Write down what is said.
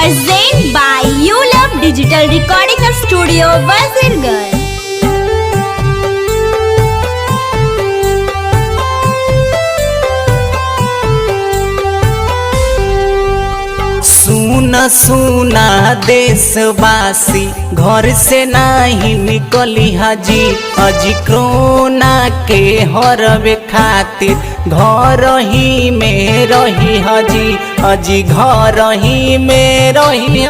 Present by You Love Digital Recording Studio, Wazirgarh. सुना सुना देशवासी घर से नहीं निकली हाजी अजी कोरोना के हरवे खातिर घर ही में रही हाजी अजी घर ही में रही।